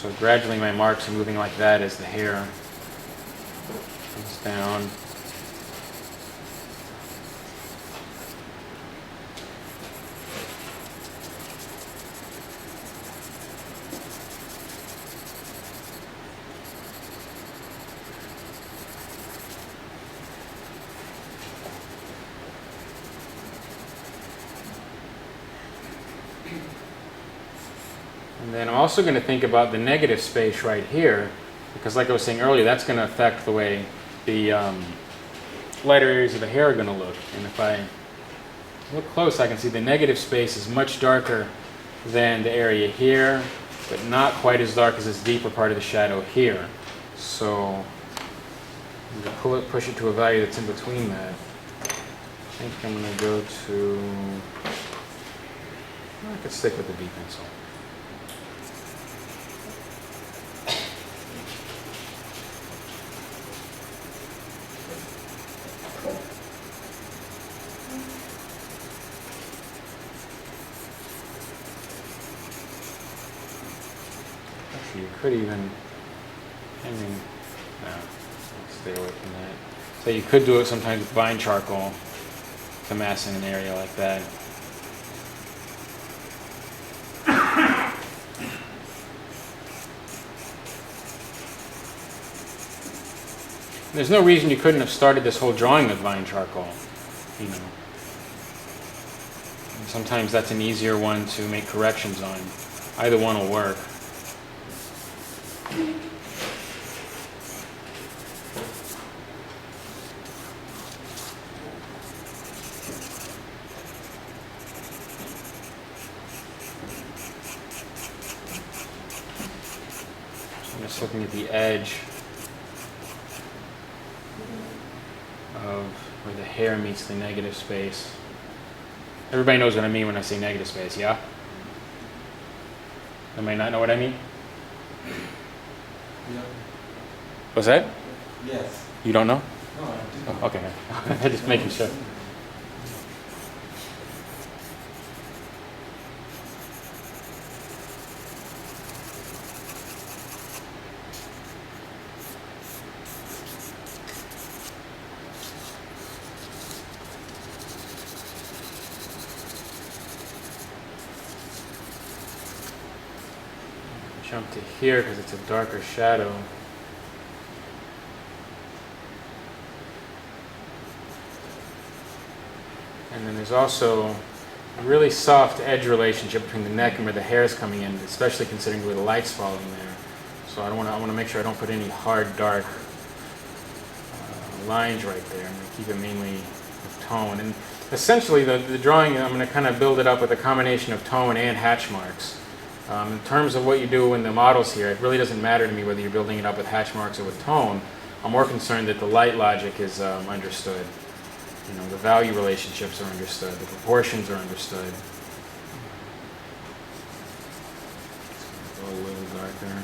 So gradually my marks are moving like that as the hair comes down. And then I'm also going to think about the negative space right here, because like I was saying earlier, that's going to affect the way the lighter areas of the hair are going to look. And if I look close, I can see the negative space is much darker than the area here, but not quite as dark as this deeper part of the shadow here. So I'm going to push it to a value that's in between that. I think I'm going to go to, I could stick with the B pencil. You could even, no, stay away from that. So you could do it sometimes with vine charcoal to mask in an area like that. There's no reason you couldn't have started this whole drawing with vine charcoal, you know. And sometimes that's an easier one to make corrections on. Either one will work. I'm just looking at the edge of where the hair meets the negative space. Everybody knows what I mean when I say negative space, yeah? Anybody not know what I mean? Yeah. What's that? Yes. You don't know? No, I do. Oh, okay. I'm just making sure. Jump to here because it's a darker shadow. And then there's also a really soft edge relationship between the neck and where the hair is coming in, especially considering where the light's falling there. So I want to make sure I don't put any hard, dark lines right there. I'm going to keep it mainly with tone. And essentially the drawing, I'm going to kind of build it up with a combination of tone and hatch marks. In terms of what you do in the models here, it really doesn't matter to me whether you're building it up with hatch marks or with tone. I'm more concerned that the light logic is understood. You know, the value relationships are understood, the proportions are understood. Go a little darker.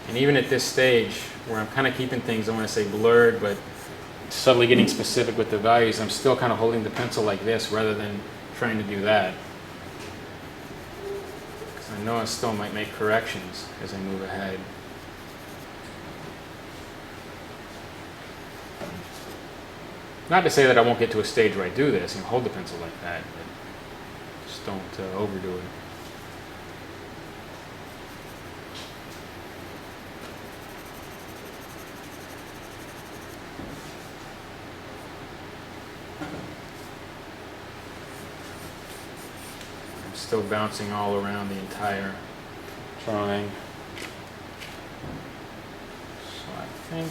And even at this stage, where I'm kind of keeping things, I want to say blurred, but subtly getting specific with the values, I'm still kind of holding the pencil like this rather than trying to do that. Because I know I still might make corrections as I move ahead. Not to say that I won't get to a stage where I do this and hold the pencil like that, but just don't overdo it. Still bouncing all around the entire drawing. So I think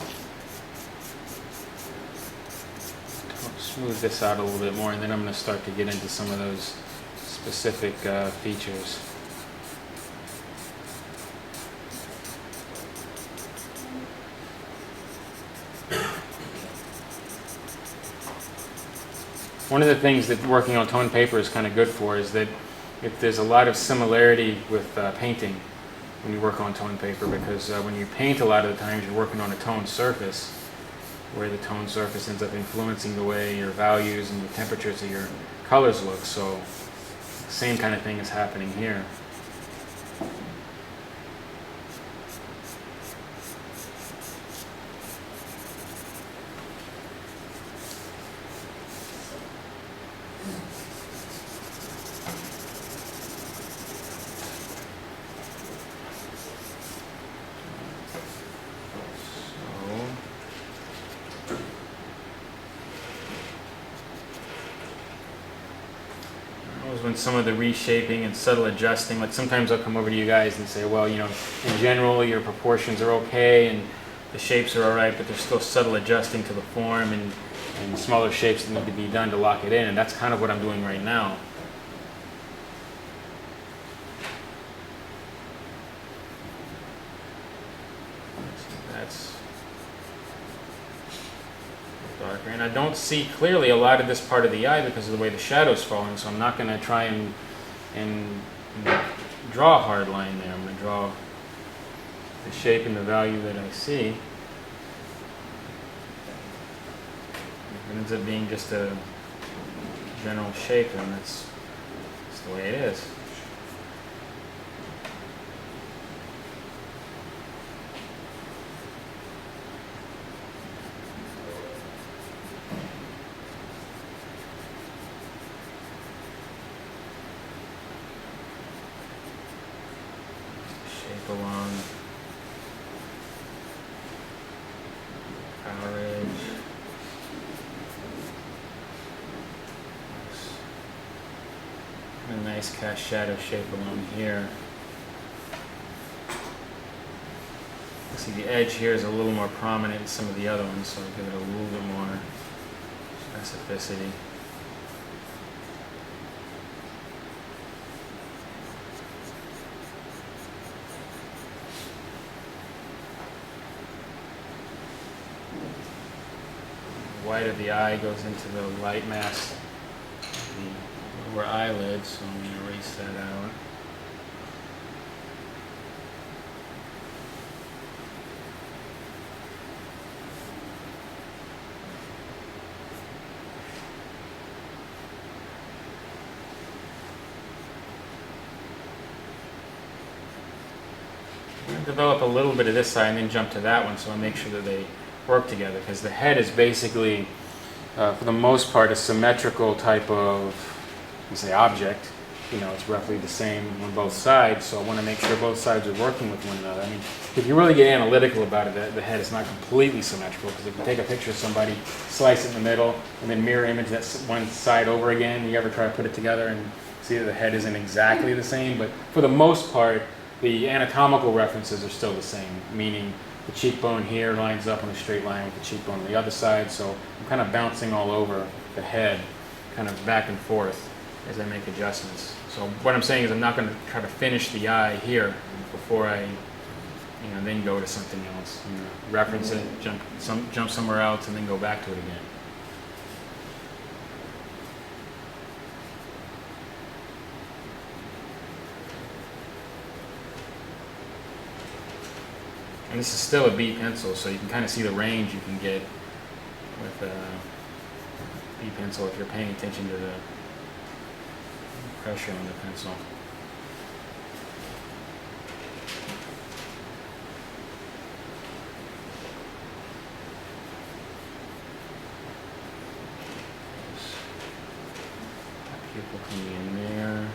I'll smooth this out a little bit more, and then I'm going to start to get into some of those specific features. One of the things that working on tone paper is kind of good for is that if there's a lot of similarity with painting, when you work on tone paper, because when you paint, a lot of the times you're working on a tone surface, where the tone surface ends up influencing the way your values and the temperatures of your colors look. So same kind of thing is happening here. When some of the reshaping and subtle adjusting, like sometimes I'll come over to you guys and say, well, you know, in general your proportions are okay and the shapes are all right, but there's still subtle adjusting to the form and smaller shapes that need to be done to lock it in, and that's kind of what I'm doing right now. That's darker, and I don't see clearly a lot of this part of the eye because of the way the shadow's falling, so I'm not going to try and draw a hard line there. I'm going to draw the shape and the value that I see. It ends up being just a general shape, and that's the way it is. Along power edge. A nice cast shadow shape along here. See, the edge here is a little more prominent in some of the other ones, so I'll give it a little bit more specificity. White of the eye goes into the light mask of the lower eyelid, so I'm going to erase that out. I'm going to develop a little bit of this side and then jump to that one, so I'll make sure that they work together, because the head is basically, for the most part, a symmetrical type of, say, object. You know, it's roughly the same on both sides, so I want to make sure both sides are working with one another. I mean, if you really get analytical about it, the head is not completely symmetrical, because if you take a picture of somebody, slice it in the middle, and then mirror image that one side over again, you ever try to put it together and see that the head isn't exactly the same, but for the most part, the anatomical references are still the same, meaning the cheekbone here lines up on a straight line with the cheekbone on the other side, so I'm kind of bouncing all over the head, kind of back and forth as I make adjustments. So what I'm saying is I'm not going to try to finish the eye here before I, then go to something else. Reference it, jump somewhere else, and then go back to it again. And this is still a B pencil, so you can kind of see the range you can get with a B pencil if you're paying attention to the pressure on the pencil. Pupil coming in there.